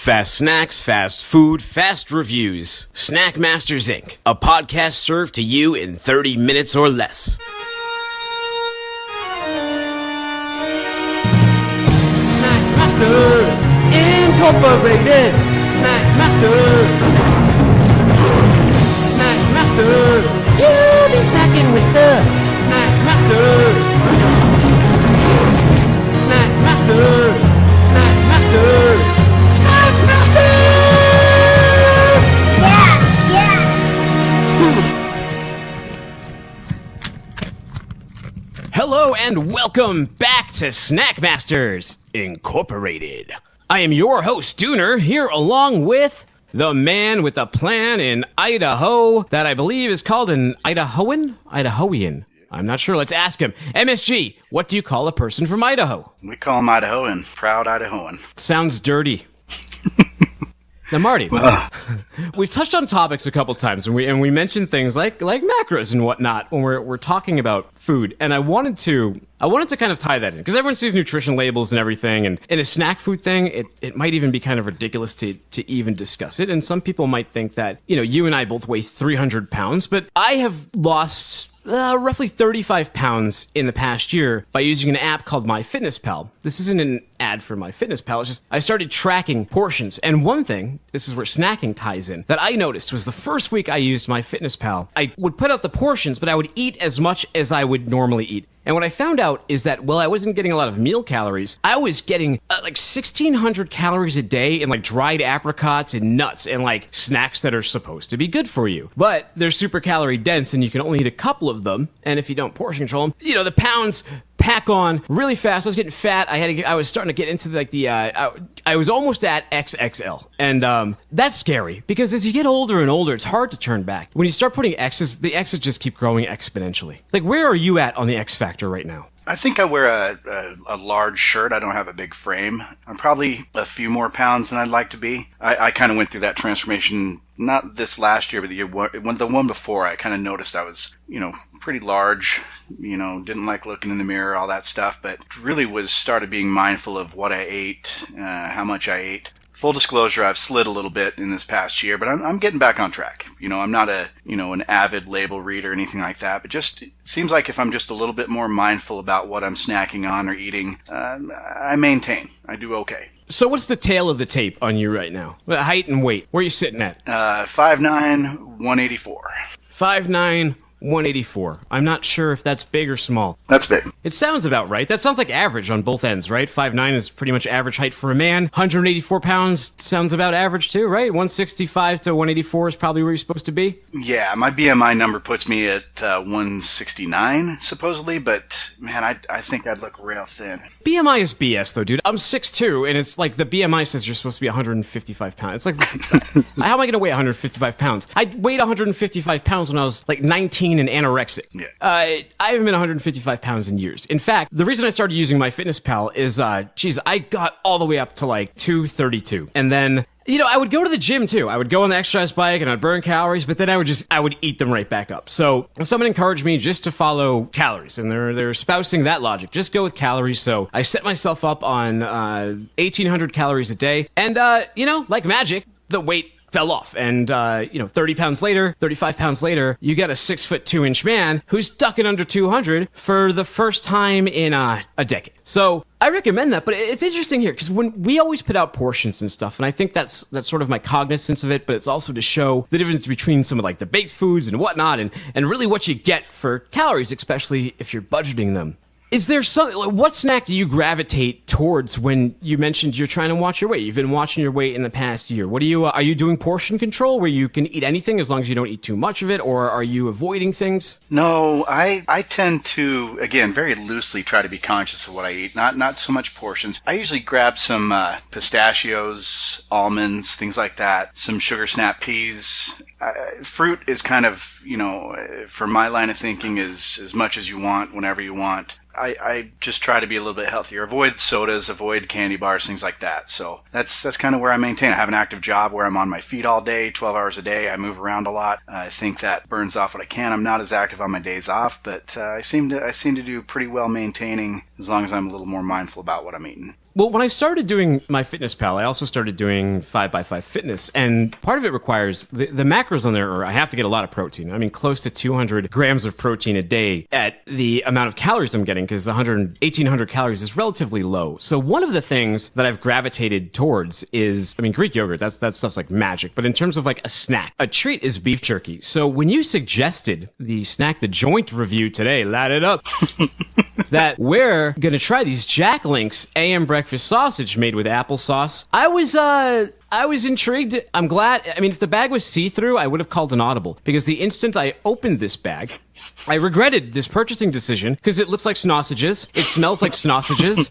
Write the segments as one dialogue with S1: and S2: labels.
S1: Fast snacks, fast food, fast reviews. Snack Masters Inc., a podcast served to you in 30 minutes or less.
S2: Snack Masters Incorporated. Snack Masters. Snack Masters. You'll be snacking with the Snack Masters. Snack Masters. Snack Masters. Snack Masters!
S3: Yeah.
S1: Hello and welcome back to Snack Masters Incorporated. I am your host, Dooner, here along with the man with a plan in Idaho that I believe is called an Idahoan. I'm not sure. Let's ask him. MSG, what do you call a person from Idaho?
S4: We call him Idahoan. Proud Idahoan.
S1: Sounds dirty. Now, Marty, we've touched on topics a couple times, and we mentioned things like macros and whatnot when we're talking about food. And I wanted to kind of tie that in because everyone sees nutrition labels and everything, and in a snack food thing, it might even be kind of ridiculous to even discuss it. And some people might think that you and I both weigh 300 pounds, but I have lost roughly 35 pounds in the past year by using an app called MyFitnessPal. This isn't an ad for MyFitnessPal. It's just I started tracking portions. And one thing, this is where snacking ties in, that I noticed was the first week I used MyFitnessPal, I would put out the portions, but I would eat as much as I would normally eat. And what I found out is that while I wasn't getting a lot of meal calories, I was getting like 1,600 calories a day in like dried apricots and nuts and like snacks that are supposed to be good for you. But they're super calorie dense and you can only eat a couple of them. And if you don't portion control them, the pounds pack on really fast. I was getting fat. I was starting to get into like I was almost at XXL. And that's scary because as you get older and older, it's hard to turn back. When you start putting X's, the X's just keep growing exponentially. Like, where are you at on the X factor right now?
S4: I think I wear a large shirt. I don't have a big frame. I'm probably a few more pounds than I'd like to be. I kind of went through that transformation, not this last year, but the one before. I kind of noticed I was, pretty large, didn't like looking in the mirror, all that stuff, but really started being mindful of what I ate, how much I ate. Full disclosure, I've slid a little bit in this past year, but I'm getting back on track. I'm not an avid label reader or anything like that, but just it seems like if I'm just a little bit more mindful about what I'm snacking on or eating, I maintain. I do okay.
S1: So what's the tail of the tape on you right now? Height and weight. Where are you sitting at?
S4: 5'9", 184.
S1: 5'9", 184. I'm not sure if that's big or small.
S4: That's big.
S1: It sounds about right. That sounds like average on both ends, right? 5'9" is pretty much average height for a man. 184 pounds sounds about average too, right? 165 to 184 is probably where you're supposed to be.
S4: Yeah, my BMI number puts me at 169, supposedly, but man, I think I'd look real thin.
S1: BMI is BS though, dude. I'm 6'2", and it's like the BMI says you're supposed to be 155 pounds. It's like, how am I going to weigh 155 pounds? I weighed 155 pounds when I was like 19 and anorexic.
S4: Yeah.
S1: I haven't been 155 pounds in years. In fact, the reason I started using MyFitnessPal is, I got all the way up to like 232. And then, I would go to the gym too. I would go on the exercise bike and I'd burn calories, but then I would eat them right back up. So someone encouraged me just to follow calories, and they're espousing that logic. Just go with calories. So I set myself up on 1,800 calories a day. And, like magic, the weight fell off. And, 30 pounds later, 35 pounds later, you got a 6'2" man who's ducking under 200 for the first time in a decade. So I recommend that, but it's interesting here because when we always put out portions and stuff, and I think that's sort of my cognizance of it, but it's also to show the difference between some of like the baked foods and whatnot and really what you get for calories, especially if you're budgeting them. Is there what snack do you gravitate towards when you mentioned you're trying to watch your weight? You've been watching your weight in the past year. What are you doing portion control where you can eat anything as long as you don't eat too much of it, or are you avoiding things?
S4: No, I tend to, again, very loosely try to be conscious of what I eat, not so much portions. I usually grab some pistachios, almonds, things like that, some sugar snap peas. Fruit is kind of, for my line of thinking, is as much as you want, whenever you want. I just try to be a little bit healthier. Avoid sodas, avoid candy bars, things like that. So that's kind of where I maintain. I have an active job where I'm on my feet all day, 12 hours a day. I move around a lot. I think that burns off what I can. I'm not as active on my days off, but I seem to do pretty well maintaining as long as I'm a little more mindful about what I'm eating.
S1: Well, when I started doing my Fitness Pal, I also started doing 5x5 Fitness, and part of it requires the macros on there. I have to get a lot of protein. I mean, close to 200 grams of protein a day at the amount of calories I'm getting, because 1,800 calories is relatively low. So one of the things that I've gravitated towards is, I mean, Greek yogurt. That stuff's like magic. But in terms of like a snack, a treat is beef jerky. So when you suggested the snack, the joint review today, light it up. That we're gonna try these Jack Link's AM breakfast sausage made with applesauce. I was intrigued. I'm glad. I mean, if the bag was see-through, I would have called an audible, because the instant I opened this bag, I regretted this purchasing decision because it looks like sausages. It smells like sausages.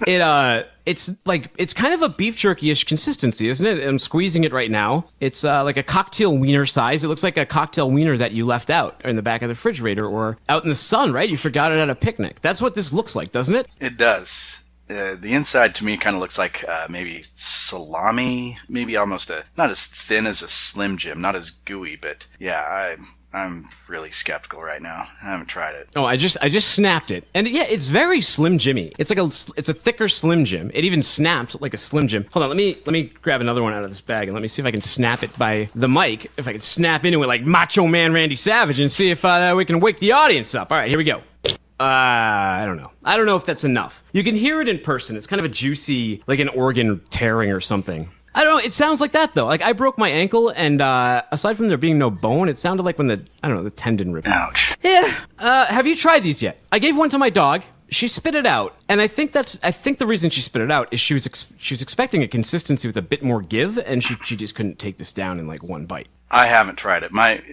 S1: It's kind of a beef jerky-ish consistency, isn't it? I'm squeezing it right now. It's like a cocktail wiener size. It looks like a cocktail wiener that you left out in the back of the refrigerator or out in the sun, right? You forgot it at a picnic. That's what this looks like, doesn't it?
S4: It does. The inside to me kind of looks like maybe salami, maybe almost not as thin as a Slim Jim, not as gooey, but yeah, I'm really skeptical right now. I haven't tried it.
S1: Oh, I just snapped it, and yeah, it's very Slim Jimmy. It's a thicker Slim Jim. It even snapped like a Slim Jim. Hold on, let me grab another one out of this bag and let me see if I can snap it by the mic. If I can snap into it like Macho Man Randy Savage and see if we can wake the audience up. All right, here we go. I don't know. I don't know if that's enough. You can hear it in person. It's kind of a juicy, like an organ tearing or something. I don't know. It sounds like that, though. Like, I broke my ankle, and aside from there being no bone, it sounded like when the tendon ripped.
S4: Ouch.
S1: Yeah. Have you tried these yet? I gave one to my dog. She spit it out, and I think the reason she spit it out is she was expecting a consistency with a bit more give, and she just couldn't take this down in like one bite.
S4: I haven't tried it. My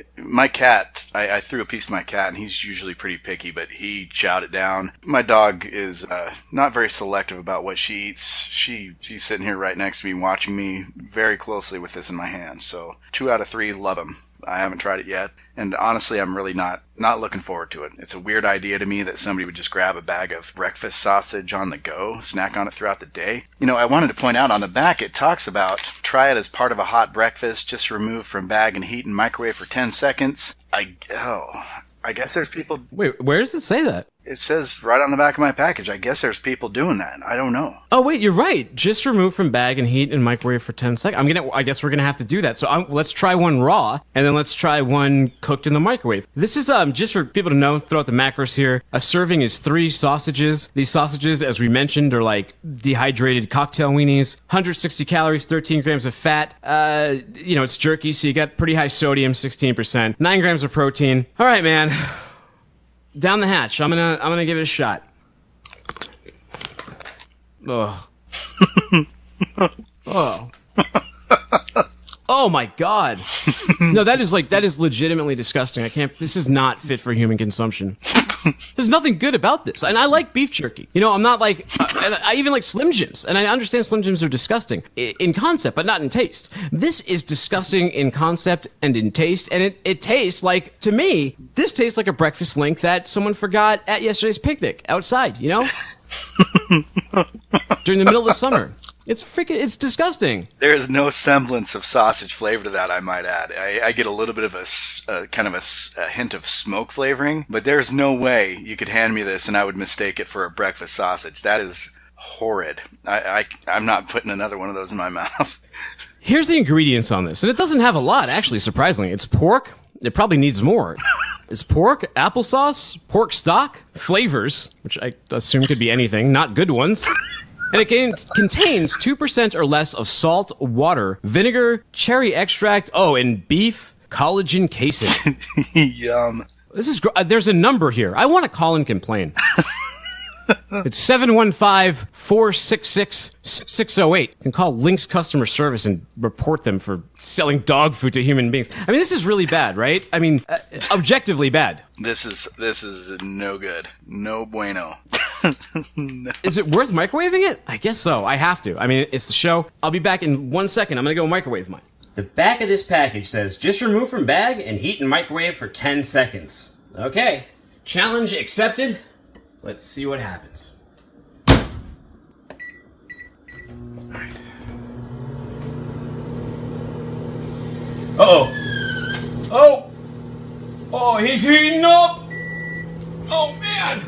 S4: cat, I threw a piece to my cat, and he's usually pretty picky, but he chowed it down. My dog is not very selective about what she eats. She's sitting here right next to me, watching me very closely with this in my hand. So 2 out of 3 love him. I haven't tried it yet, and honestly, I'm really not looking forward to it. It's a weird idea to me that somebody would just grab a bag of breakfast sausage on the go, snack on it throughout the day. You know, I wanted to point out on the back, it talks about try it as part of a hot breakfast, just remove from bag and heat and microwave for 10 seconds. I guess there's people...
S1: Wait, where does it say that?
S4: It says right on the back of my package. I guess there's people doing that. I don't know.
S1: Oh, wait, you're right. Just remove from bag and heat and microwave for 10 seconds. I guess we're going to have to do that. So let's try one raw, and then let's try one cooked in the microwave. This is just for people to know, throw out the macros here. A serving is 3 sausages. These sausages, as we mentioned, are like dehydrated cocktail weenies. 160 calories, 13 grams of fat. It's jerky, so you got pretty high sodium, 16%. 9 grams of protein. All right, man. Down the hatch. I'm gonna give it a shot. Ugh. Oh. Oh my God. No, that is legitimately disgusting. This is not fit for human consumption. There's nothing good about this. And I like beef jerky. You know, I'm not like, I even like Slim Jims. And I understand Slim Jims are disgusting in concept, but not in taste. This is disgusting in concept and in taste. And it tastes like, to me, this tastes like a breakfast link that someone forgot at yesterday's picnic outside, you know? During the middle of the summer. It's disgusting.
S4: There is no semblance of sausage flavor to that, I might add. I get a little bit of a hint of smoke flavoring, but there's no way you could hand me this and I would mistake it for a breakfast sausage. That is horrid. I'm not putting another one of those in my mouth.
S1: Here's the ingredients on this, and it doesn't have a lot, actually, surprisingly. It's pork. It probably needs more. It's pork, applesauce, pork stock, flavors, which I assume could be anything, not good ones. And it contains 2% or less of salt, water, vinegar, cherry extract, and beef collagen casein.
S4: Yum.
S1: This is there's a number here. I want to call and complain. It's 715-466-6608. You can call Link's customer service and report them for selling dog food to human beings. I mean, this is really bad, right? I mean, objectively bad.
S4: This is no good. No bueno.
S1: No. Is it worth microwaving it? I guess so. I have to. I mean, it's the show. I'll be back in 1 second. I'm going to go microwave mine. The back of this package says, just remove from bag and heat and microwave for 10 seconds. Okay. Challenge accepted. Let's see what happens. Alright. Oh, he's heating up! Oh, man!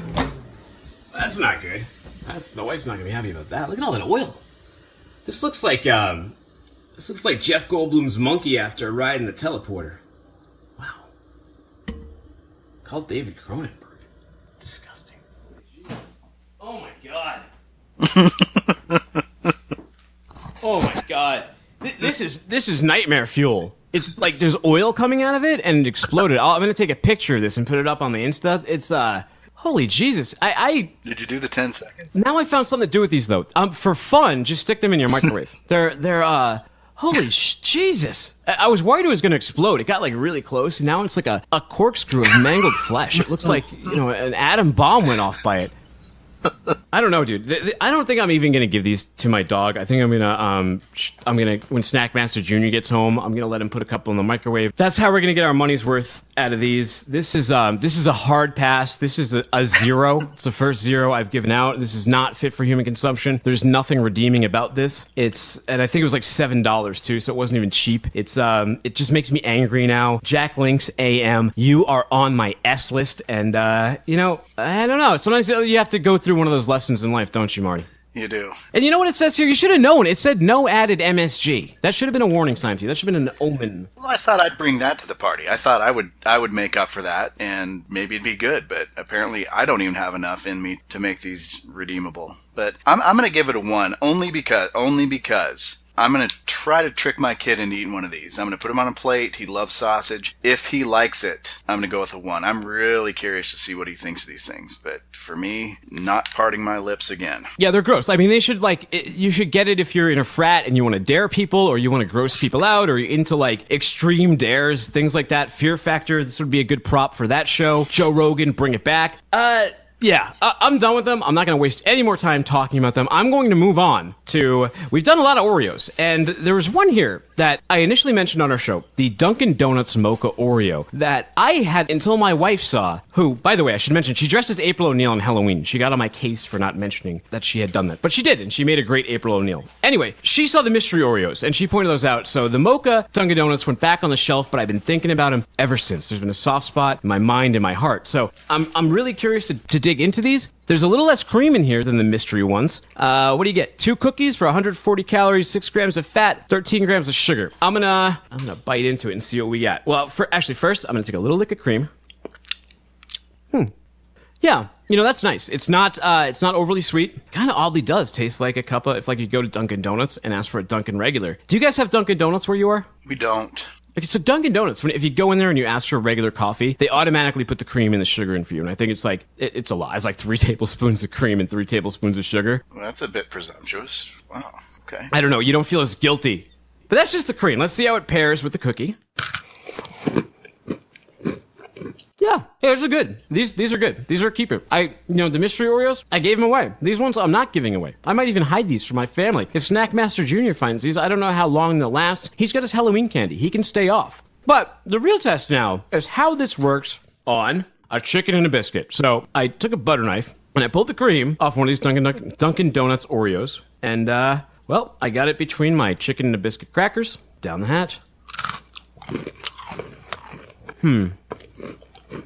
S1: That's not good. The wife's not gonna be happy about that. Look at all that oil. This looks like Jeff Goldblum's monkey after a ride in the teleporter. Wow. Call David Cronenberg. Disgusting. Oh my god. Oh my god. This is nightmare fuel. It's like there's oil coming out of it and it exploded. I'm gonna take a picture of this and put it up on the Insta. It's holy Jesus.
S4: Did you do the 10 seconds?
S1: Now I found something to do with these though. For fun, just stick them in your microwave. They're holy Jesus. I was worried it was gonna explode. It got like really close and now it's like a corkscrew of mangled flesh. It looks like, an atom bomb went off by it. I don't know, dude. I don't think I'm even gonna give these to my dog. I think I'm gonna when Snackmaster Jr. gets home, I'm gonna let him put a couple in the microwave. That's how we're gonna get our money's worth out of these. This is a hard pass. This is a 0. It's the first 0 I've given out. This is not fit for human consumption. There's nothing redeeming about this. And I think it was like $7 too, so it wasn't even cheap. It just makes me angry now. Jack Links AM, you are on my S list, and I don't know. Sometimes you have to go through one of those lessons in life, don't you, Marty?
S4: You do.
S1: And you know what it says here? You should have known. It said no added MSG. That should have been a warning sign to you. That should have been an omen.
S4: Well, I thought I'd bring that to the party. I thought I would make up for that, and maybe it'd be good. But apparently, I don't even have enough in me to make these redeemable. But I'm going to give it a 1, only because I'm going to try to trick my kid into eating one of these. I'm going to put him on a plate. He loves sausage. If he likes it, I'm going to go with a 1. I'm really curious to see what he thinks of these things. But for me, not parting my lips again.
S1: Yeah, they're gross. I mean, you should get it if you're in a frat and you want to dare people or you want to gross people out or you're into like extreme dares, things like that. Fear Factor, this would be a good prop for that show. Joe Rogan, bring it back. Yeah, I'm done with them. I'm not going to waste any more time talking about them. I'm going to move on to... We've done a lot of Oreos, and there was one here that I initially mentioned on our show, the Dunkin' Donuts Mocha Oreo, that I had until my wife saw, who, by the way, I should mention, she dressed as April O'Neil on Halloween. She got on my case for not mentioning that she had done that. But she did, and she made a great April O'Neil. Anyway, she saw the mystery Oreos, and she pointed those out. So the Mocha Dunkin' Donuts went back on the shelf, but I've been thinking about them ever since. There's been a soft spot in my mind and my heart. So I'm really curious to dig into these. There's a little less cream in here than the mystery ones. What do you get? 2 cookies for 140 calories, 6 grams of fat, 13 grams of sugar. I'm gonna bite into it and see what we got. Well, first, I'm gonna take a little lick of cream. Yeah, that's nice. It's not overly sweet. Kind of oddly does taste like a cup of, if like you go to Dunkin' Donuts and ask for a Dunkin' regular. Do you guys have Dunkin' Donuts where you are?
S4: We don't.
S1: Okay, so Dunkin' Donuts, if you go in there and you ask for a regular coffee, they automatically put the cream and the sugar in for you. And I think it's like, it's a lot. It's like 3 tablespoons of cream and 3 tablespoons of sugar.
S4: Well, that's a bit presumptuous. Wow, okay.
S1: I don't know. You don't feel as guilty. But that's just the cream. Let's see how it pairs with the cookie. Yeah, these are good. These are good. These are a keeper. The mystery Oreos, I gave them away. These ones I'm not giving away. I might even hide these for my family. If Snackmaster Jr. finds these, I don't know how long they'll last. He's got his Halloween candy. He can stay off. But the real test now is how this works on a chicken and a biscuit. So I took a butter knife and I pulled the cream off one of these Dunkin' Donuts Oreos. And, I got it between my chicken and a biscuit crackers. Down the hatch.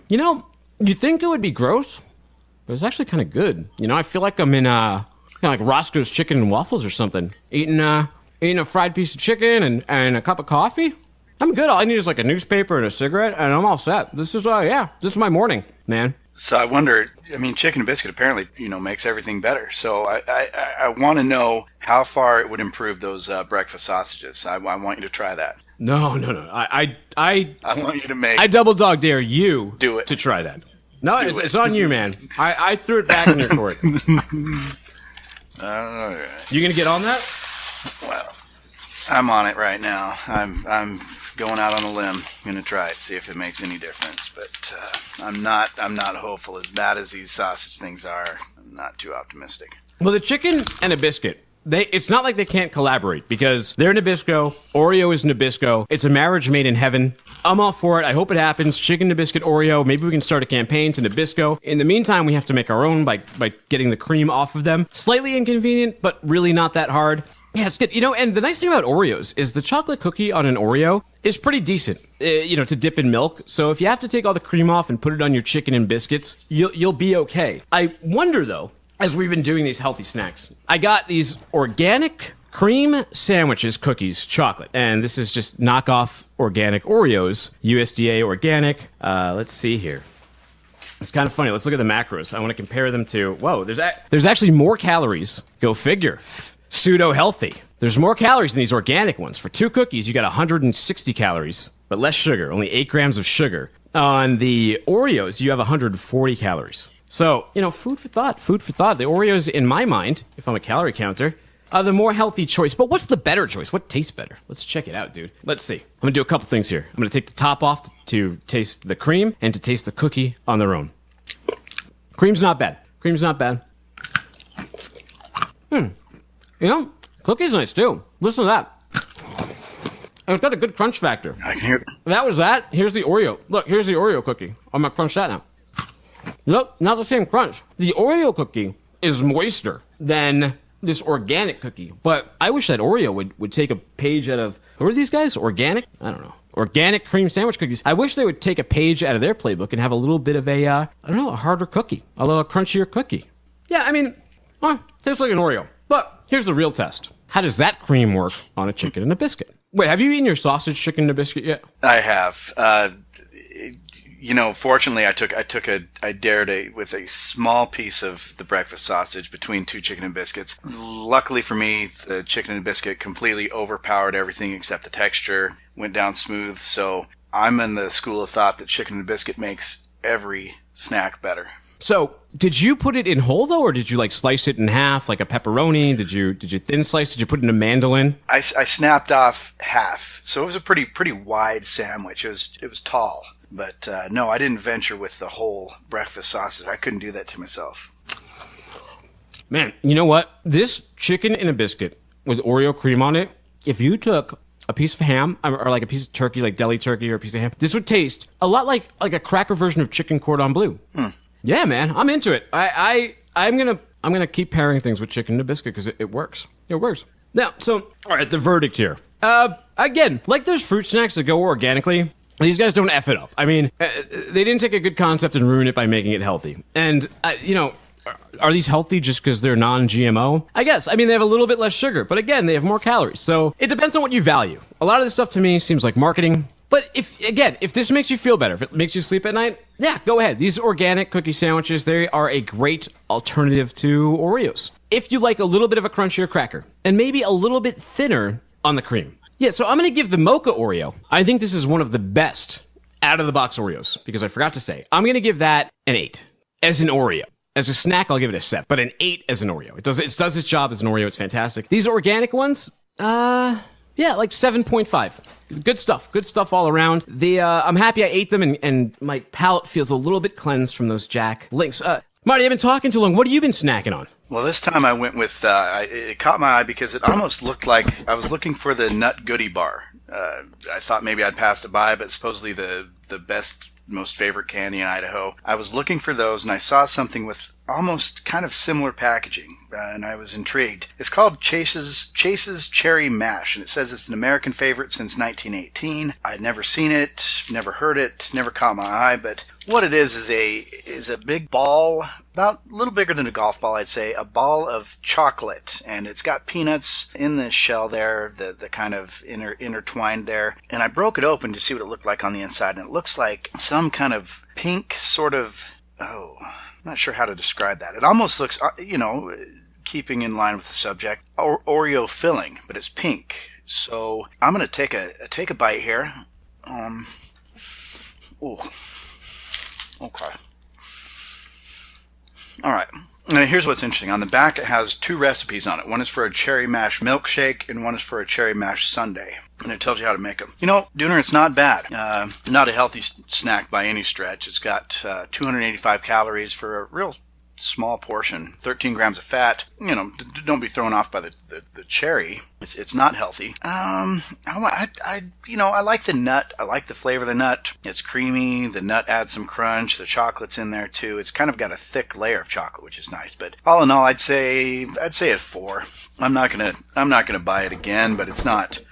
S1: You think it would be gross, but it's actually kind of good. I feel like I'm in like Roscoe's Chicken and Waffles or something. Eating a fried piece of chicken and a cup of coffee. I'm good. All I need is like a newspaper and a cigarette, and I'm all set. This is my morning, man.
S4: So I wonder, chicken and biscuit apparently, makes everything better. So I want to know how far it would improve those breakfast sausages. I want you to try that.
S1: No. I
S4: want you to make...
S1: I double dog dare you
S4: do it
S1: to try that. No, it's on you, man. I threw it back in your court.
S4: All right.
S1: You gonna get on that?
S4: Well, I'm on it right now. I'm going out on a limb. I'm gonna try it, see if it makes any difference. But I'm not hopeful. As bad as these sausage things are, I'm not too optimistic.
S1: Well, the chicken and a biscuit, it's not like they can't collaborate because they're Nabisco, Oreo is Nabisco. It's a marriage made in heaven. I'm all for it. I hope it happens. Chicken Nabiscuit Oreo. Maybe we can start a campaign to Nabisco. In the meantime, we have to make our own by getting the cream off of them. Slightly inconvenient, but really not that hard. Yeah, it's good. And the nice thing about Oreos is the chocolate cookie on an Oreo is pretty decent, to dip in milk. So if you have to take all the cream off and put it on your chicken and biscuits, you'll be okay. I wonder, though, as we've been doing these healthy snacks. I got these organic cream sandwiches, cookies, chocolate. And this is just knockoff organic Oreos, USDA organic. Let's see here. It's kind of funny. Let's look at the macros. I want to compare them to, whoa, there's actually more calories. Go figure. Pseudo-healthy. There's more calories in these organic ones. For 2 cookies, you got 160 calories, but less sugar, only 8 grams of sugar. On the Oreos, you have 140 calories. So, food for thought, food for thought. The Oreos, in my mind, if I'm a calorie counter, are the more healthy choice. But what's the better choice? What tastes better? Let's check it out, dude. Let's see. I'm going to do a couple things here. I'm going to take the top off to taste the cream and to taste the cookie on their own. Cream's not bad. Cream's not bad. Cookie's nice, too. Listen to that. And it's got a good crunch factor.
S4: I can hear it.
S1: That was that. Here's the Oreo. Look, here's the Oreo cookie. I'm going to crunch that now. Look, not the same crunch. The Oreo cookie is moister than this organic cookie. But I wish that Oreo would take a page out of... Who are these guys? Organic? I don't know. Organic cream sandwich cookies. I wish they would take a page out of their playbook and have a little bit of a, a harder cookie. A little crunchier cookie. Yeah, I mean, tastes like an Oreo. But here's the real test. How does that cream work on a chicken and a biscuit? Wait, have you eaten your sausage chicken and a biscuit yet?
S4: I have. Fortunately, I dared with a small piece of the breakfast sausage between 2 chicken and biscuits. Luckily for me, the chicken and biscuit completely overpowered everything except the texture. Went down smooth. So I'm in the school of thought that chicken and biscuit makes every snack better.
S1: So, did you put it in whole though, or did you slice it in half like a pepperoni? Did you thin slice? Did you put it in a mandolin?
S4: I snapped off half, so it was a pretty wide sandwich. It was tall, but no, I didn't venture with the whole breakfast sausage. I couldn't do that to myself.
S1: Man, you know what? This chicken and a biscuit with Oreo cream on it. If you took a piece of ham or like a piece of turkey, like deli turkey or a piece of ham, this would taste a lot like a cracker version of chicken cordon bleu. Yeah, man, I'm into it. I'm gonna keep pairing things with chicken and a biscuit because it works. It works. Now, so all right, the verdict here. Again, like there's fruit snacks that go organically. These guys don't F it up. I mean, they didn't take a good concept and ruin it by making it healthy. And are these healthy just because they're non-GMO? I guess. I mean, they have a little bit less sugar, but again, they have more calories. So it depends on what you value. A lot of this stuff to me seems like marketing. But if this makes you feel better, if it makes you sleep at night, yeah, go ahead. These organic cookie sandwiches, they are a great alternative to Oreos. If you like a little bit of a crunchier cracker, and maybe a little bit thinner on the cream. Yeah, so I'm going to give the Mocha Oreo. I think this is one of the best out-of-the-box Oreos, because I forgot to say, I'm going to give that an 8 as an Oreo. As a snack, I'll give it a 7, but an 8 as an Oreo. It does its job as an Oreo. It's fantastic. These organic ones, yeah, like 7.5. Good stuff all around. I'm happy I ate them, and my palate feels a little bit cleansed from those Jack Links. Marty, I've been talking too long. What have you been snacking on?
S4: Well, this time I went with, it caught my eye because it almost looked like I was looking for the Nut Goodie Bar. I thought maybe I'd passed it by, but supposedly the best, most favorite candy in Idaho. I was looking for those, and I saw something with almost kind of similar packaging, and I was intrigued. It's called Chase's Cherry Mash, and it says it's an American favorite since 1918. I'd never seen it, never heard it, never caught my eye, but what it is a big ball, about a little bigger than a golf ball, I'd say, a ball of chocolate, and it's got peanuts in the shell there, the kind of intertwined there, and I broke it open to see what it looked like on the inside, and it looks like some kind of pink sort of, I'm not sure how to describe that. It almost looks, keeping in line with the subject, Oreo filling, but it's pink. So I'm gonna take a bite here. Ooh. Okay. All right. Now here's what's interesting. On the back, it has 2 recipes on it. One is for a cherry mash milkshake, and one is for a cherry mash sundae. And it tells you how to make them. Dooner, it's not bad. Not a healthy snack by any stretch. It's got 285 calories for a real small portion, 13 grams of fat. Don't be thrown off by the cherry. It's not healthy. I like the nut. I like the flavor of the nut. It's creamy. The nut adds some crunch. The chocolate's in there too. It's kind of got a thick layer of chocolate, which is nice. But all in all, I'd say at 4. I'm not gonna buy it again, but it's not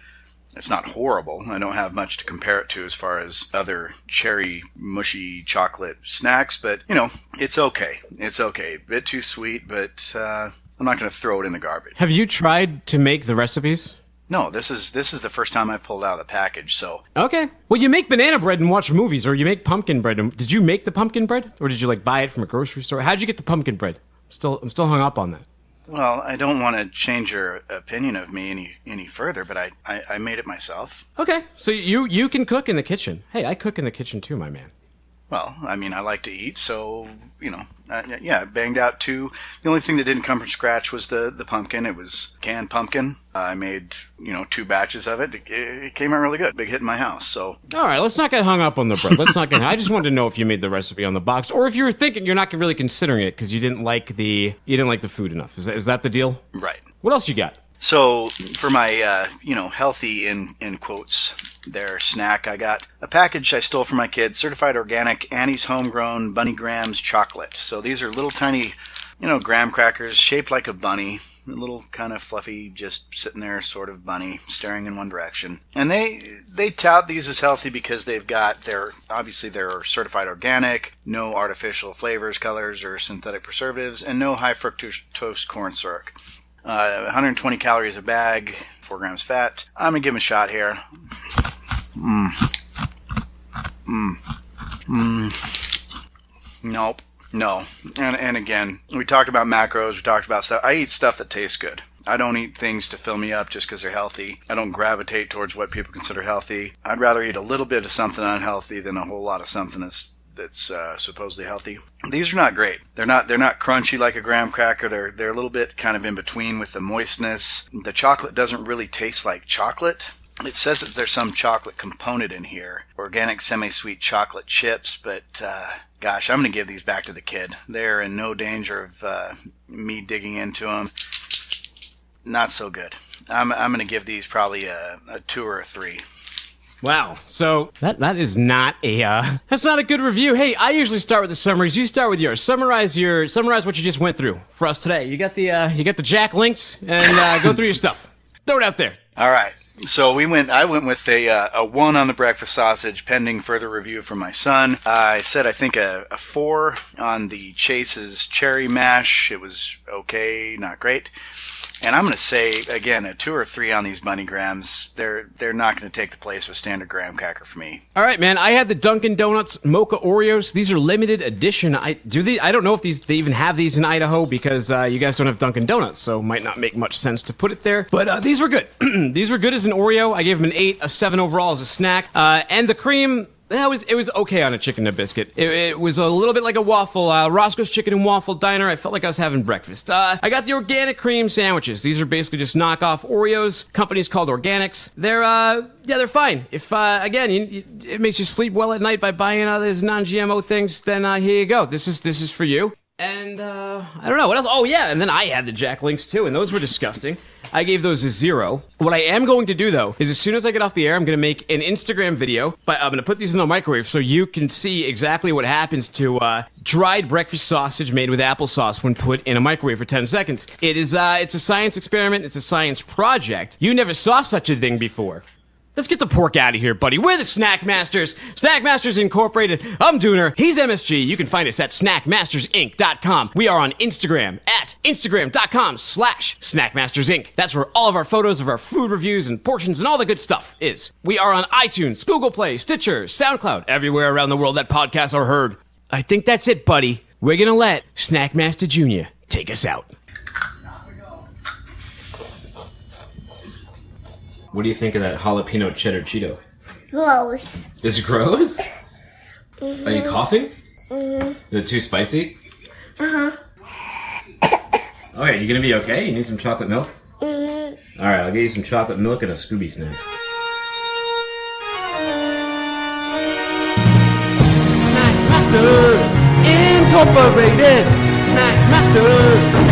S4: It's not horrible. I don't have much to compare it to as far as other cherry, mushy chocolate snacks, but, it's okay. It's okay. A bit too sweet, but I'm not going to throw it in the garbage.
S1: Have you tried to make the recipes?
S4: No, this is the first time I pulled out of the package, so...
S1: Okay. Well, you make banana bread and watch movies, or you make pumpkin bread. Did you make the pumpkin bread? Or did you, buy it from a grocery store? How'd you get the pumpkin bread? I'm still hung up on that.
S4: Well, I don't want to change your opinion of me any further, but I made it myself.
S1: Okay. So you can cook in the kitchen. Hey, I cook in the kitchen too, my man.
S4: Well, I like to eat, so, banged out 2. The only thing that didn't come from scratch was the pumpkin. It was canned pumpkin. I made, 2 batches of it. It came out really good. Big hit in my house, so.
S1: All right, let's not get hung up on the bread. I just wanted to know if you made the recipe on the box, or if you were thinking you're not really considering it because you didn't like the food enough. Is that the deal?
S4: Right.
S1: What else you got?
S4: So, for my, healthy, in quotes, their snack, I got a package I stole from my kids, certified organic Annie's Homegrown Bunny Grahams chocolate. So these are little tiny, graham crackers shaped like a bunny, a little kind of fluffy, just sitting there sort of bunny, staring in one direction. And they tout these as healthy because they've got they're certified organic, no artificial flavors, colors, or synthetic preservatives, and no high fructose corn syrup. 120 calories a bag, 4 grams fat. I'm going to give them a shot here. Nope. No. And again, we talked about macros, we talked about stuff. I eat stuff that tastes good. I don't eat things to fill me up just because they're healthy. I don't gravitate towards what people consider healthy. I'd rather eat a little bit of something unhealthy than a whole lot of something that's supposedly healthy. These are not great. They're not crunchy like a graham cracker. They're a little bit kind of in between with the moistness. The chocolate doesn't really taste like chocolate. It says that there's some chocolate component in here. Organic semi-sweet chocolate chips, but gosh, I'm going to give these back to the kid. They're in no danger of me digging into them. Not so good. I'm going to give these probably a 2 or a 3.
S1: Wow. So that is not that's not a good review. Hey, I usually start with the summaries. You start with yours. Summarize what you just went through for us today. You got the Jack links and go through your stuff. Throw it out there.
S4: All right. So I went with a 1 on the breakfast sausage, pending further review from my son. I said I think a 4 on the Chase's cherry mash. It was okay, not great. And I'm going to say, again, a 2 or 3 on these Bunny Grahams. They're not going to take the place of a standard graham cracker for me.
S1: All right, man. I had the Dunkin' Donuts Mocha Oreos. These are limited edition. I don't know if they even have these in Idaho because you guys don't have Dunkin' Donuts, so it might not make much sense to put it there. But these were good. These were good as an Oreo. I gave them an 8, a 7 overall as a snack. And the cream... It was okay on a chicken and biscuit. It was a little bit like a waffle. Roscoe's Chicken and Waffle Diner. I felt like I was having breakfast. I got the organic cream sandwiches. These are basically just knockoff Oreos. Company's called Organics. They're fine. If again, it makes you sleep well at night by buying these non-GMO things, then here you go. This is for you. And I don't know what else. Oh yeah, and then I had the Jack Links too, and those were disgusting. I gave those a 0. What I am going to do, though, is as soon as I get off the air, I'm going to make an Instagram video, but I'm going to put these in the microwave so you can see exactly what happens to dried breakfast sausage made with applesauce when put in a microwave for 10 seconds. It's a science experiment. It's a science project. You never saw such a thing before. Let's get the pork out of here, buddy. We're the Snack Masters. Snack Masters Incorporated. I'm Dooner. He's MSG. You can find us at snackmastersinc.com. We are on Instagram at instagram.com/snackmastersinc. That's where all of our photos of our food reviews and portions and all the good stuff is. We are on iTunes, Google Play, Stitcher, SoundCloud, everywhere around the world that podcasts are heard. I think that's it, buddy. We're going to let Snackmaster Jr. take us out. What do you think of that jalapeno cheddar Cheeto?
S3: Gross.
S1: Is it gross?
S3: Mm-hmm.
S1: Are you coughing?
S3: Mm-hmm.
S1: Is it too spicy?
S3: Uh-huh.
S1: Okay, you gonna be okay? You need some chocolate milk?
S3: Mm-hmm.
S1: Alright, I'll get you some chocolate milk and a Scooby snack.
S2: Snack Masters Incorporated. Snack Masters.